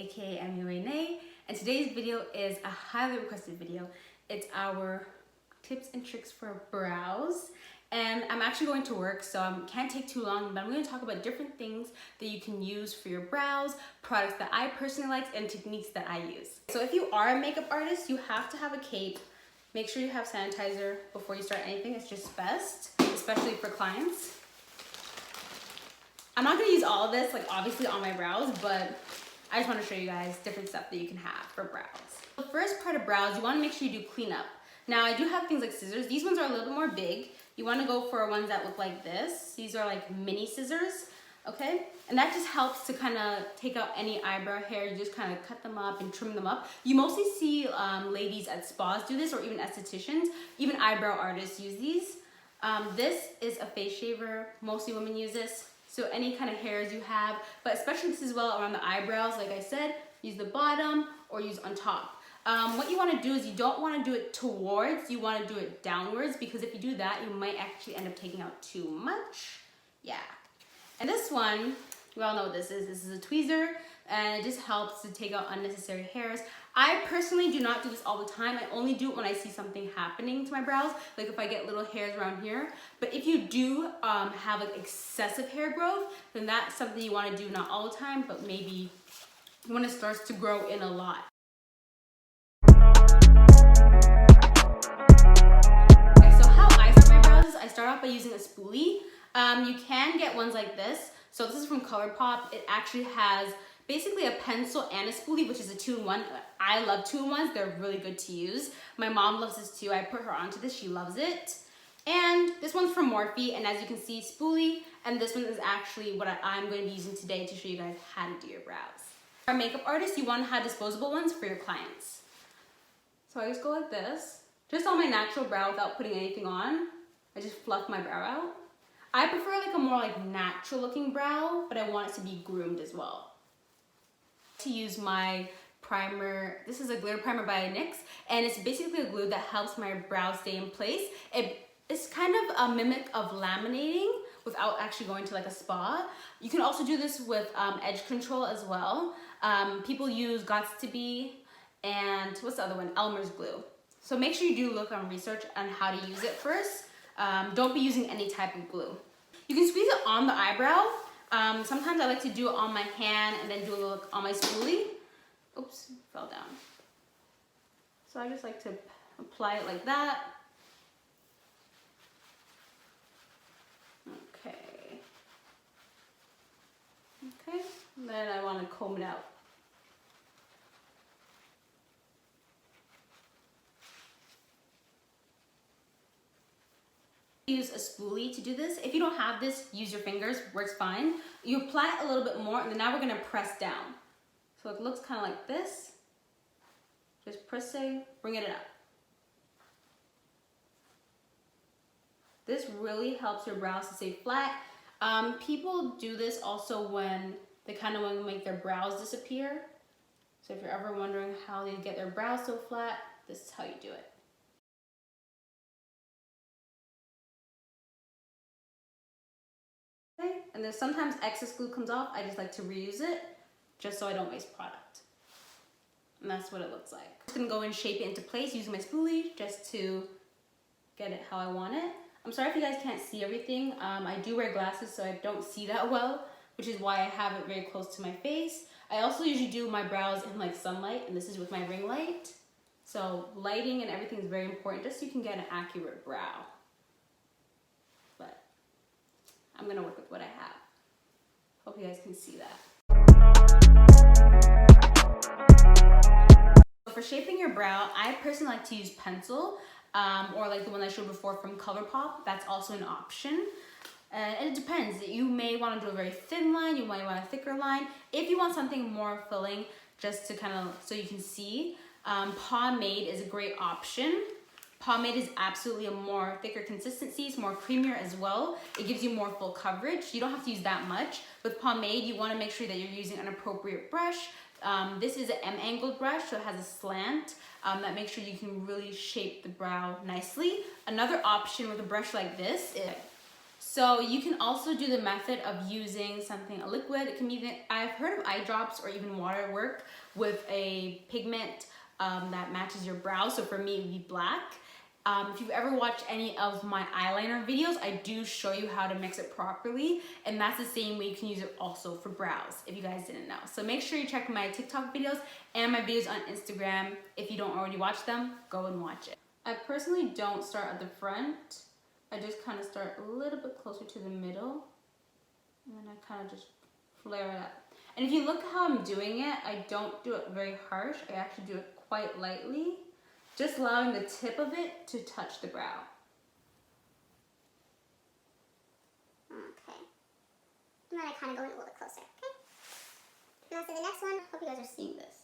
aka Mua Nai, and today's video is a highly requested video. It's our tips and tricks for brows, and I'm actually going to work, so I can't take too long, but I'm going to talk about different things that you can use for your brows, products that I personally like, and techniques that I use. So if you are a makeup artist, you have to have a cape. Make sure you have sanitizer before you start anything. It's just best, especially for clients. I'm not going to use all of this, like obviously on my brows, but I just want to show you guys different stuff that you can have for brows. The first part of brows, you want to make sure you do cleanup. Now I do have things like scissors. These ones are a little bit more big. You want to go for ones that look like this. These are like mini scissors, okay? And that just helps to kind of take out any eyebrow hair. You just kind of cut them up and trim them up. You mostly see ladies at spas do this, or even estheticians. Even eyebrow artists use these. This is a face shaver. Mostly women use this. So any kind of hairs you have, but especially this as well around the eyebrows, like I said, use the bottom or use on top. What you want to do is you don't want to do it towards, you want to do it downwards, because if you do that, you might actually end up taking out too much. Yeah. And this one, we all know what this is. This is a tweezer, and it just helps to take out unnecessary hairs. I personally do not do this all the time. I only do it when I see something happening to my brows, like if I get little hairs around here. But if you do have like excessive hair growth, then that's something you want to do not all the time, but maybe when it starts to grow in a lot. Okay, so how I start my brows is I start off by using a spoolie. You can get ones like this. So this is from ColourPop. It actually has basically a pencil and a spoolie, which is a 2-in-1. I love 2-in-1s. They're really good to use. My mom loves this too. I put her onto this. She loves it. And this one's from Morphe, and as you can see, spoolie. And this one is actually what I'm going to be using today to show you guys how to do your brows. For a makeup artist, you want to have disposable ones for your clients. So I just go like this, just on my natural brow without putting anything on. I just fluff my brow out. I prefer like a more like natural looking brow, but I want it to be groomed as well. To use my primer, this is a glitter primer by NYX, and it's basically a glue that helps my brows stay in place. It's kind of a mimic of laminating without actually going to like a spa. You can also do this with edge control as well. People use Gots to Be, and what's the other one? Elmer's glue. So make sure you do look on research on how to use it first. Don't be using any type of glue. You can squeeze it on the eyebrow. Sometimes I like to do it on my hand and then do a little on my spoolie. Oops, fell down. So I just like to apply it like that. Okay. Okay, and then I want to comb it out. Use a spoolie to do this. If you don't have this, use your fingers, works fine. You apply it a little bit more, and then now we're gonna press down. So it looks kind of like this. Just pressing, bring it up. This really helps your brows to stay flat. People do this also when they kind of want to make their brows disappear. So if you're ever wondering how they get their brows so flat, this is how you do it. Okay, and then sometimes excess glue comes off. I just like to reuse it just so I don't waste product. And that's what it looks like. I'm just gonna go and shape it into place using my spoolie just to get it how I want it. I'm sorry if you guys can't see everything. I do wear glasses, so I don't see that well, which is why I have it very close to my face. I also usually do my brows in like sunlight, and this is with my ring light. So lighting and everything is very important just so you can get an accurate brow. But I'm gonna work with what I have. Hope you guys can see that. For shaping your brow, I personally like to use pencil, or like the one I showed before from ColourPop. That's also an option. And it depends. You may want to do a very thin line, you might want a thicker line. If you want something more filling, just to kind of, so you can see, pomade is a great option. Pomade is absolutely a more thicker consistency. It's more creamier as well. It gives you more full coverage. You don't have to use that much. With pomade, you want to make sure that you're using an appropriate brush. This is an M-angled brush, so it has a slant that makes sure you can really shape the brow nicely. Another option with a brush like this is, So you can also do the method of using something, a liquid. It can be, I've heard of eye drops or even water work with a pigment that matches your brow. So for me, it would be black. If you've ever watched any of my eyeliner videos, I do show you how to mix it properly, and that's the same way you can use it also for brows, if you guys didn't know. So make sure you check my TikTok videos and my videos on Instagram. If you don't already watch them, go and watch it. I personally don't start at the front. I just kind of start a little bit closer to the middle, and then I kind of just flare it up. And if you look how I'm doing it, I don't do it very harsh. I actually do it quite lightly, just allowing the tip of it to touch the brow. Okay. And then I kind of go in a little bit closer, okay? Now to the next one. Hope you guys are seeing this.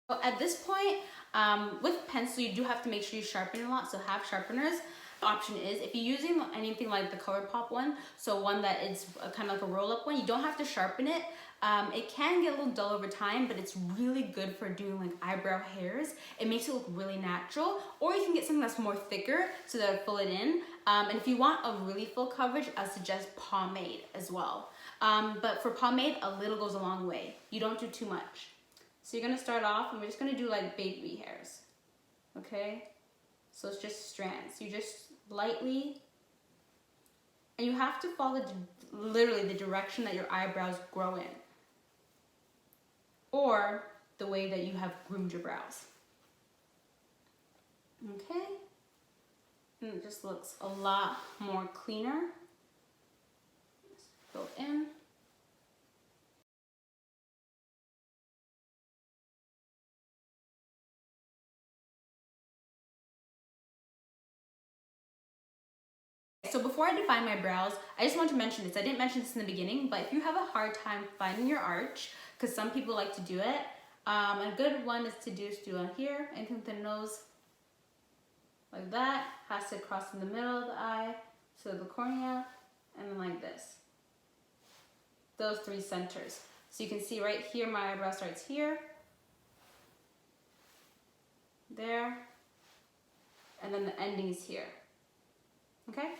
Well, at this point, with pencil, you do have to make sure you sharpen a lot, so have sharpeners. Option is, if you're using anything like the ColourPop one, so one that is kind of like a roll-up one, you don't have to sharpen it. It can get a little dull over time, but it's really good for doing like eyebrow hairs. It makes it look really natural, or you can get something that's more thicker so that it'll fill it in. And if you want a really full coverage, I suggest pomade as well. But for pomade, a little goes a long way. You don't do too much. So you're gonna start off, and we're just gonna do like baby hairs, okay? So it's just strands. You just lightly, and you have to follow literally the direction that your eyebrows grow in, or the way that you have groomed your brows, okay? And it just looks a lot more cleaner. Just go in. So before I define my brows, I just want to mention this. I didn't mention this in the beginning, but if you have a hard time finding your arch, because some people like to do it, a good one is to do on here, anything with the nose, like that, has to cross in the middle of the eye, so the cornea, and then like this. Those three centers. So you can see right here, my eyebrow starts here, there, and then the ending is here, okay?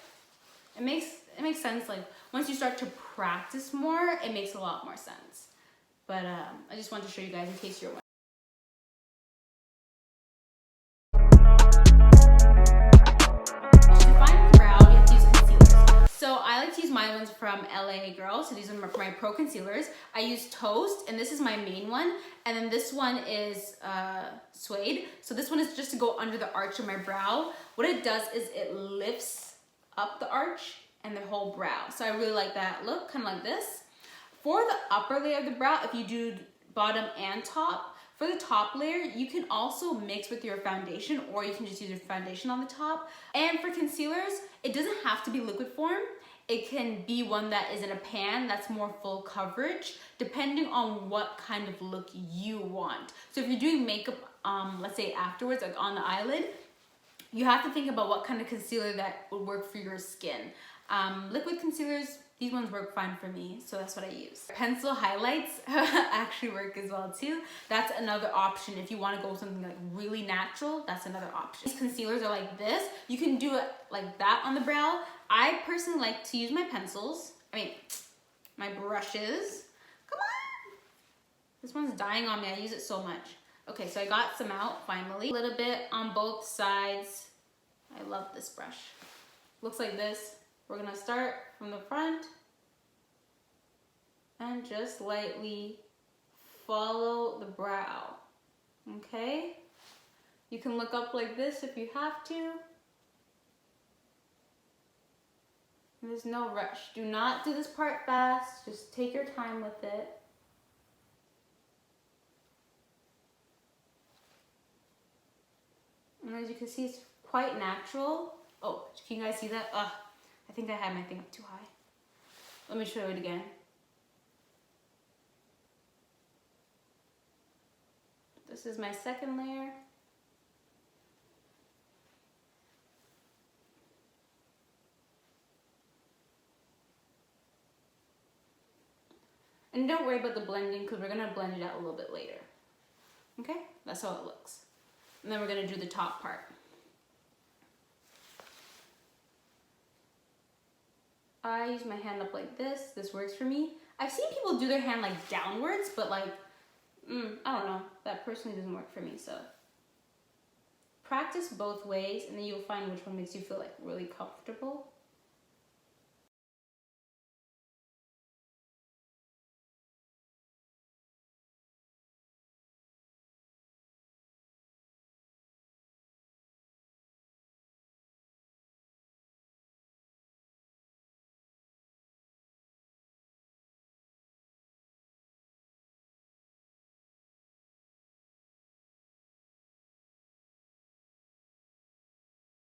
It makes sense, like once you start to practice more, it makes a lot more sense. But I just wanted to show you guys in case you're wondering. To define the brow, you have to use concealers. So I like to use my ones from LA Girl. So these are my pro concealers. I use Toast, and this is my main one. And then this one is Suede. So this one is just to go under the arch of my brow. What it does is it lifts up the arch and the whole brow. So I really like that look, kind of like this. For the upper layer of the brow, if you do bottom and top, for the top layer, you can also mix with your foundation, or you can just use your foundation on the top. And for concealers, it doesn't have to be liquid form. It can be one that is in a pan that's more full coverage, depending on what kind of look you want. So if you're doing makeup, let's say afterwards, like on the eyelid, you have to think about what kind of concealer that would work for your skin. Liquid concealers, these ones work fine for me, so that's what I use. Pencil highlights actually work as well too. That's another option. If you want to go with something like really natural, that's another option. These concealers are like this. You can do it like that on the brow. I personally like to use my pencils. My brushes. Come on! This one's dying on me. I use it so much. Okay, so I got some out finally. A little bit on both sides. I love this brush. Looks like this. We're gonna start from the front and just lightly follow the brow, okay? You can look up like this if you have to. There's no rush. Do not do this part fast. Just take your time with it. And as you can see, it's quite natural. Oh, can you guys see that? Ugh, I think I had my thing up too high. Let me show it again. This is my second layer. And don't worry about the blending because we're gonna blend it out a little bit later. Okay, that's how it looks. And then we're gonna do the top part. I use my hand up like this. This works for me. I've seen people do their hand like downwards, but like, I don't know. That personally doesn't work for me, so. Practice both ways and then you'll find which one makes you feel like really comfortable.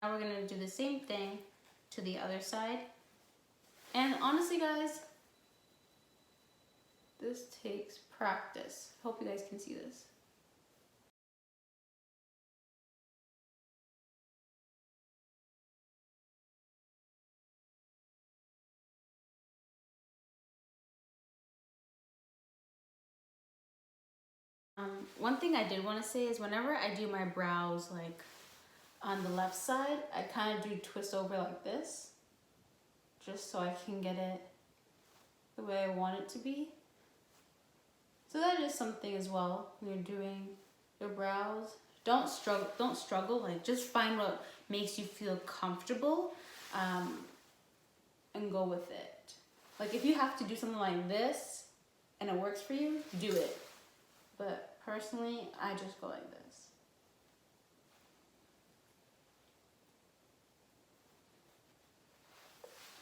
Now we're gonna do the same thing to the other side. And honestly, guys, this takes practice. Hope you guys can see this. One thing I did want to say is whenever I do my brows, like on the left side, I kind of do twist over like this, just so I can get it the way I want it to be. So that is something as well when you're doing your brows. Don't struggle, like just find what makes you feel comfortable and go with it. Like if you have to do something like this and it works for you, do it. But personally, I just go like this.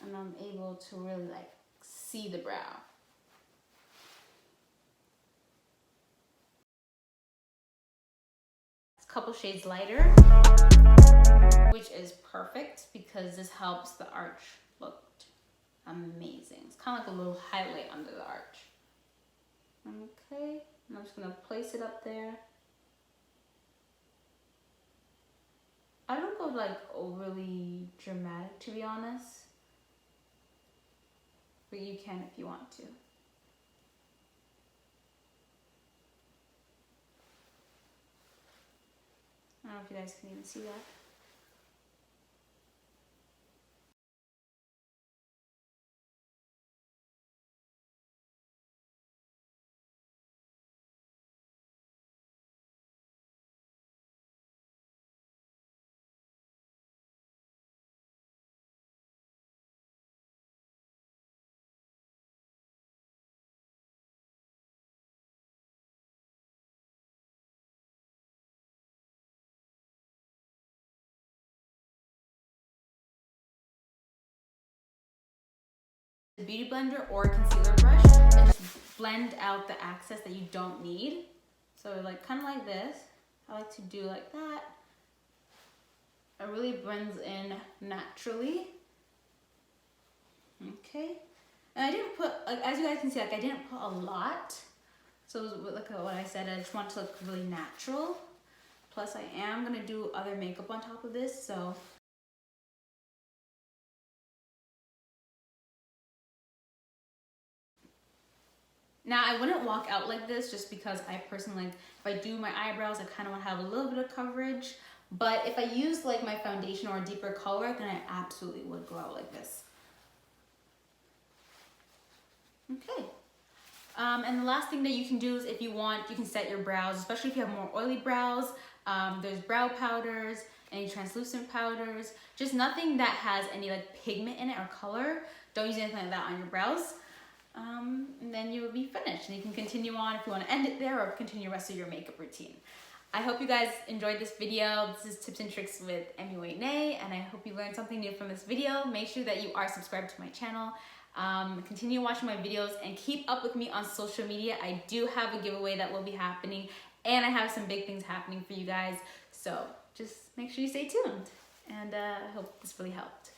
And I'm able to really like see the brow. It's a couple shades lighter, which is perfect because this helps the arch look amazing. It's kind of like a little highlight under the arch. Okay, and I'm just gonna place it up there. I don't go like overly dramatic, to be honest. But you can if you want to. I don't know if you guys can even see that. The beauty blender or concealer brush and just blend out the excess that you don't need. So like kind of like this. I like to do like that. It really blends in naturally. Okay. And I didn't put, like, as you guys can see, like I didn't put a lot. So like what I said, I just want it to look really natural. Plus I am gonna do other makeup on top of this, so. Now I wouldn't walk out like this just because I personally, like, if I do my eyebrows, I kind of want to have a little bit of coverage. But if I use like my foundation or a deeper color, then I absolutely would go out like this. Okay. And the last thing that you can do is if you want, you can set your brows, especially if you have more oily brows. There's brow powders, any translucent powders, just nothing that has any like pigment in it or color. Don't use anything like that on your brows. And then you will be finished and you can continue on if you want to end it there or continue the rest of your makeup routine. I hope you guys enjoyed this video. This is Tips and Tricks with Mua Nai, and I hope you learned something new from this video. Make sure that you are subscribed to my channel. Continue watching my videos and keep up with me on social media. I do have a giveaway that will be happening and I have some big things happening for you guys. So just make sure you stay tuned, and I hope this really helped.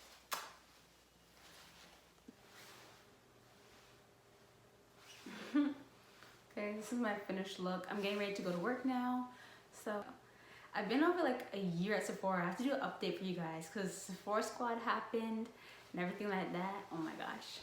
Okay, this is my finished look. I'm getting ready to go to work now. So I've been over like a year at Sephora. I have to do an update for you guys because Sephora Squad happened and everything like that. Oh my gosh.